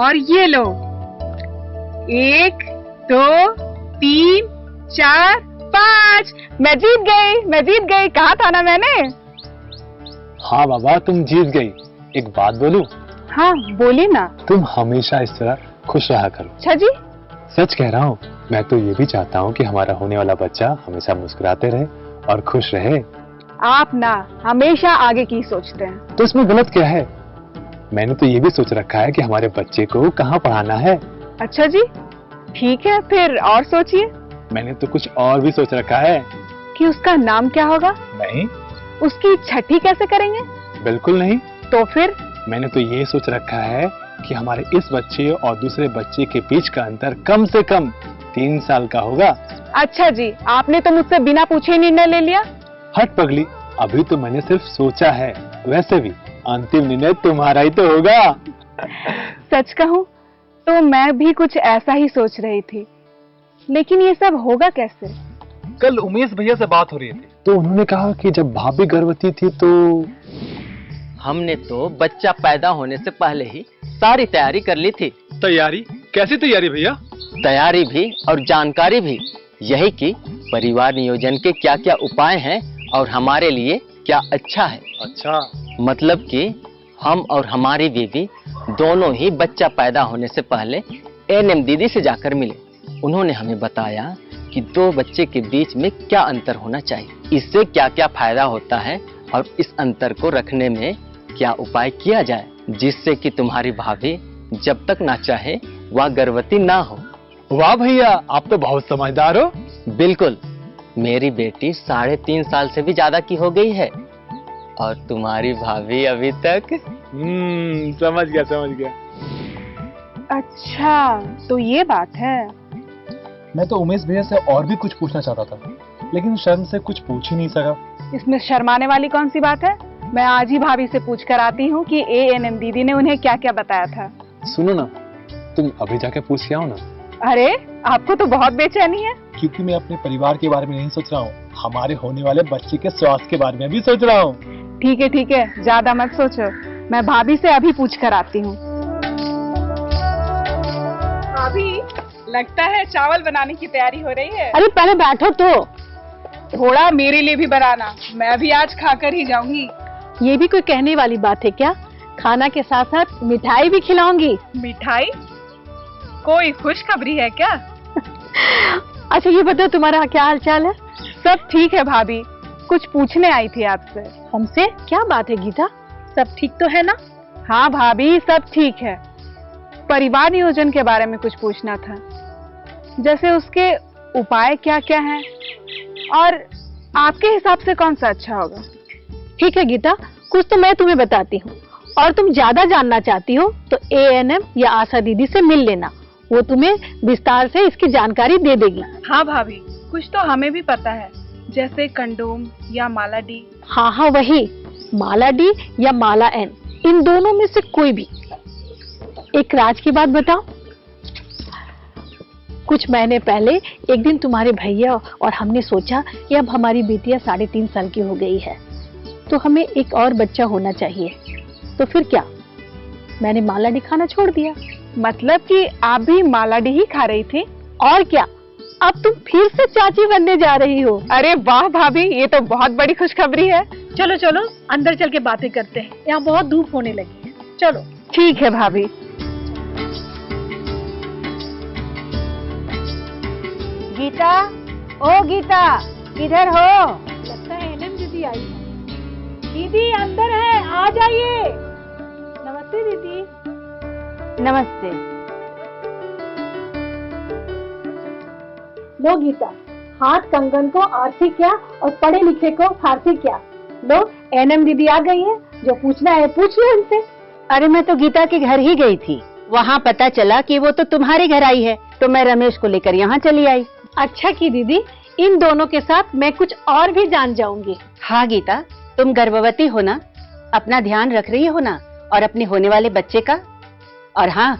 और ये लो, 1 2 3 4 5। मैं जीत गई, कहा था ना मैंने। हाँ बाबा, तुम जीत गई। एक बात बोलूं? हाँ बोली ना। तुम हमेशा इस तरह खुश रहा करो। अच्छा जी। सच कह रहा हूँ, मैं तो ये भी चाहता हूँ कि हमारा होने वाला बच्चा हमेशा मुस्कुराते रहे और खुश रहे। आप ना हमेशा आगे की सोचते हैं। तो इसमें गलत क्या है? मैंने तो ये भी सोच रखा है कि हमारे बच्चे को कहाँ पढ़ाना है। अच्छा जी, ठीक है, फिर और सोचिए। मैंने तो कुछ और भी सोच रखा है। कि उसका नाम क्या होगा? नहीं। उसकी छठी कैसे करेंगे? बिल्कुल नहीं। तो फिर? मैंने तो ये सोच रखा है कि हमारे इस बच्चे और दूसरे बच्चे के बीच का अंतर कम से कम 3 साल का होगा। अच्छा जी, आपने तो मुझसे बिना पूछे निर्णय ले लिया। हट पगली, अभी तो मैंने सिर्फ सोचा है। वैसे भी अंतिम निर्णय तुम्हारा ही तो होगा। सच कहूँ तो मैं भी कुछ ऐसा ही सोच रही थी, लेकिन ये सब होगा कैसे? कल उमेश भैया से बात हो रही थी, तो उन्होंने कहा कि जब भाभी गर्भवती थी तो हमने तो बच्चा पैदा होने से पहले ही सारी तैयारी कर ली थी। तैयारी? कैसी तैयारी भैया? तैयारी भी और जानकारी भी यही कि परिवार नियोजन के क्या क्या उपाय हैं और हमारे लिए क्या अच्छा है। अच्छा, मतलब कि हम और हमारी बीवी दोनों ही बच्चा पैदा होने से पहले एएनएम दीदी से जाकर मिले। उन्होंने हमें बताया कि 2 बच्चे के बीच में क्या अंतर होना चाहिए, इससे क्या क्या फायदा होता है और इस अंतर को रखने में क्या उपाय किया जाए जिससे कि तुम्हारी भाभी जब तक ना चाहे वह गर्भवती ना हो। वाह भैया, आप तो बहुत समझदार हो। बिल्कुल, मेरी बेटी 3.5 साल से भी ज्यादा की हो गई है और तुम्हारी भाभी अभी तक। समझ गया। अच्छा, तो ये बात है। मैं तो उमेश भैया से और भी कुछ पूछना चाहता था, लेकिन शर्म से कुछ पूछ ही नहीं सका। इसमें शर्माने वाली कौन सी बात है? मैं आज ही भाभी से पूछ कर आती हूँ कि एएनएम दीदी ने उन्हें क्या क्या बताया था। सुनो ना, तुम अभी जाके पूछ के आओ ना। अरे, आपको तो बहुत बेचैनी है। क्योंकि मैं अपने परिवार के बारे में नहीं सोच रहा हूँ, हमारे होने वाले बच्चे के स्वास्थ्य के बारे में भी सोच रहा हूँ। ठीक है, ज्यादा मत सोचो, मैं भाभी से अभी पूछ कर आती हूँ। भाभी, लगता है चावल बनाने की तैयारी हो रही है। अरे पहले बैठो तो। थोड़ा मेरे लिए भी बनाना, मैं भी आज खाकर ही जाऊंगी। ये भी कोई कहने वाली बात है क्या? खाना के साथ साथ मिठाई भी खिलाऊंगी। मिठाई? कोई खुशखबरी है क्या? अच्छा ये बताओ, तुम्हारा क्या हाल चाल है? सब ठीक है भाभी, कुछ पूछने आई थी आपसे। हमसे क्या बात है गीता? सब ठीक तो है ना? हाँ भाभी, सब ठीक है। परिवार नियोजन के बारे में कुछ पूछना था, जैसे उसके उपाय क्या क्या हैं और आपके हिसाब से कौन सा अच्छा होगा। ठीक है गीता, कुछ तो मैं तुम्हें बताती हूँ और तुम ज्यादा जानना चाहती हो तो एएनएम या आशा दीदी से मिल लेना, वो तुम्हें विस्तार से इसकी जानकारी दे देगी। हाँ भाभी, कुछ तो हमें भी पता है, जैसे कंडोम या माला डी। हाँ वही, माला डी या माला एन, इन दोनों में से कोई भी। एक राज की बात बताओ, कुछ महीने पहले एक दिन तुम्हारे भैया और हमने सोचा कि अब हमारी बेटियां 3.5 साल की हो गई है तो हमें एक और बच्चा होना चाहिए। तो फिर क्या, मैंने माला डी खाना छोड़ दिया। मतलब कि आप भी माला डी ही खा रही थी? और क्या, अब तुम फिर से चाची बनने जा रही हो। अरे वाह भाभी, ये तो बहुत बड़ी खुशखबरी है। चलो चलो अंदर चल के बातें करते हैं, यहाँ बहुत धूप होने लगी है। चलो। ठीक है भाभी। गीता, ओ गीता, किधर हो? लगता है एएनएम दीदी आई है। दीदी अंदर है, आ जाइए। नमस्ते दीदी। नमस्ते। लो गीता, हाथ कंगन को आरती क्या और पढ़े लिखे को फारसी क्या। लो, एएनएम दीदी आ गई है, जो पूछना है पूछ लो उनसे। अरे मैं तो गीता के घर ही गई थी, वहाँ पता चला कि वो तो तुम्हारे घर आई है, तो मैं रमेश को लेकर यहाँ चली आई। अच्छा की दीदी, इन दोनों के साथ मैं कुछ और भी जान जाऊंगी। हाँ गीता, तुम गर्भवती हो ना, अपना ध्यान रख रही हो ना, और अपने होने वाले बच्चे का। और हाँ,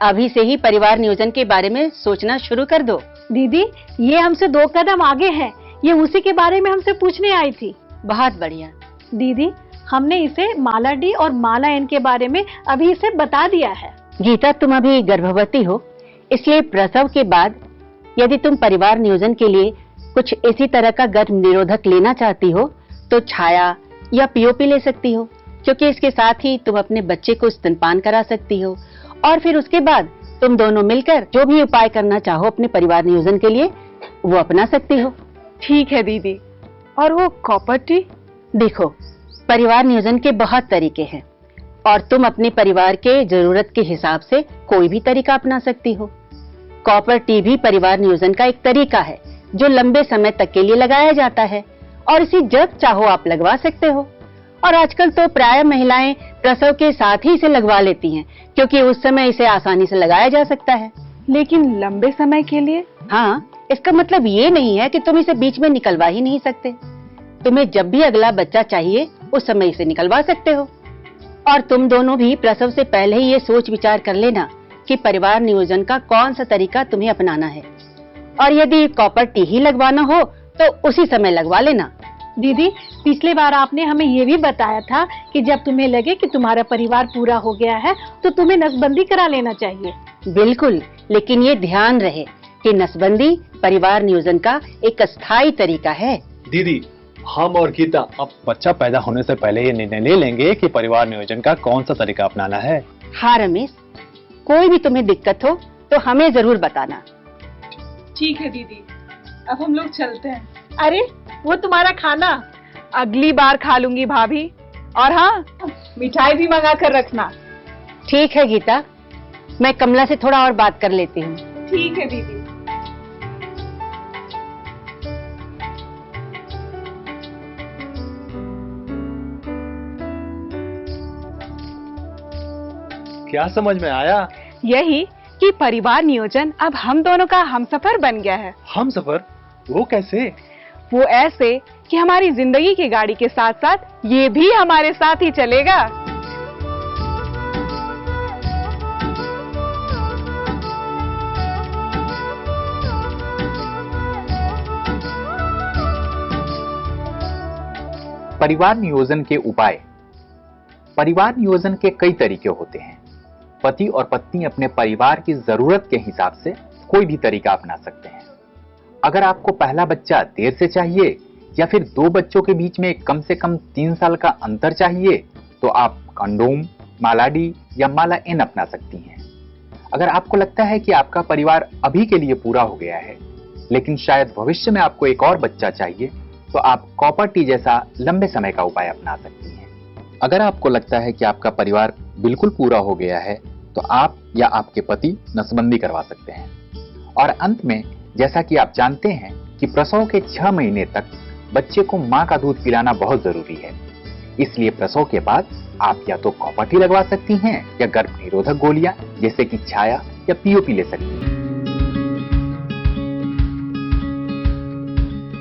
अभी से ही परिवार नियोजन के बारे में सोचना शुरू कर दो। दीदी, ये हमसे 2 कदम आगे है, ये उसी के बारे में हमसे पूछने आई थी। बहुत बढ़िया। दीदी, हमने इसे माला डी और माला एन के बारे में अभी इसे बता दिया है। गीता, तुम अभी गर्भवती हो, इसलिए प्रसव के बाद यदि तुम परिवार नियोजन के लिए कुछ इसी तरह का गर्भ निरोधक लेना चाहती हो तो छाया या पीओपी ले सकती हो, क्योंकि इसके साथ ही तुम अपने बच्चे को स्तनपान करा सकती हो और फिर उसके बाद तुम दोनों मिलकर जो भी उपाय करना चाहो अपने परिवार नियोजन के लिए वो अपना सकती हो। ठीक है दीदी। और वो कॉपर टी? देखो, परिवार नियोजन के बहुत तरीके हैं और तुम अपने परिवार के जरूरत के हिसाब से कोई भी तरीका अपना सकती हो। कॉपर टी भी परिवार नियोजन का एक तरीका है जो लंबे समय तक के लिए लगाया जाता है और इसे जब चाहो आप लगवा सकते हो। और आजकल तो प्राय महिलाएं प्रसव के साथ ही इसे लगवा लेती हैं, क्योंकि उस समय इसे आसानी से लगाया जा सकता है। लेकिन लंबे समय के लिए? हाँ, इसका मतलब ये नहीं है कि तुम इसे बीच में निकलवा ही नहीं सकते। तुम्हें जब भी अगला बच्चा चाहिए उस समय इसे निकलवा सकते हो। और तुम दोनों भी प्रसव से पहले ही ये सोच विचार कर लेना कि परिवार नियोजन का कौन सा तरीका तुम्हें अपनाना है, और यदि कॉपर टी ही लगवाना हो तो उसी समय लगवा लेना। दीदी, पिछले बार आपने हमें ये भी बताया था कि जब तुम्हें लगे कि तुम्हारा परिवार पूरा हो गया है तो तुम्हें नसबंदी करा लेना चाहिए। बिल्कुल, लेकिन ये ध्यान रहे कि नसबंदी परिवार नियोजन का एक अस्थायी तरीका है। दीदी, हम और गीता अब बच्चा पैदा होने से पहले ये निर्णय ले लेंगे कि परिवार नियोजन का कौन सा तरीका अपनाना है। हाँ रमेश, कोई भी तुम्हें दिक्कत हो तो हमें जरूर बताना। ठीक है दीदी, अब हम लोग चलते हैं। अरे, वो तुम्हारा खाना अगली बार खा लूंगी भाभी। और हाँ, मिठाई भी मंगा कर रखना। ठीक है गीता, मैं कमला से थोड़ा और बात कर लेती हूँ। ठीक है दीदी। क्या समझ में आया? यही कि परिवार नियोजन अब हम दोनों का हमसफर बन गया है। हम सफर? वो कैसे? वो ऐसे कि हमारी जिंदगी की गाड़ी के साथ साथ ये भी हमारे साथ ही चलेगा। परिवार नियोजन के उपाय। परिवार नियोजन के कई तरीके होते हैं। पति और पत्नी अपने परिवार की जरूरत के हिसाब से कोई भी तरीका अपना सकते हैं। अगर आपको पहला बच्चा देर से चाहिए या फिर दो बच्चों के बीच में कम से कम 3 साल का अंतर चाहिए तो आप कंडोम, माला डी या माला एन अपना सकती हैं। अगर आपको लगता है कि आपका परिवार अभी के लिए पूरा हो गया है लेकिन शायद भविष्य में आपको एक और बच्चा चाहिए तो आप कॉपर टी जैसा लंबे समय का उपाय अपना सकती हैं। अगर आपको लगता है कि आपका परिवार बिल्कुल पूरा हो गया है तो आप या आपके पति नसबंदी करवा सकते हैं। और अंत में, जैसा कि आप जानते हैं कि प्रसव के 6 महीने तक बच्चे को मां का दूध पिलाना बहुत जरूरी है, इसलिए प्रसव के बाद आप या तो कॉपर टी लगवा सकती हैं या गर्भ निरोधक गोलियां जैसे कि छाया या पीओपी ले सकती हैं।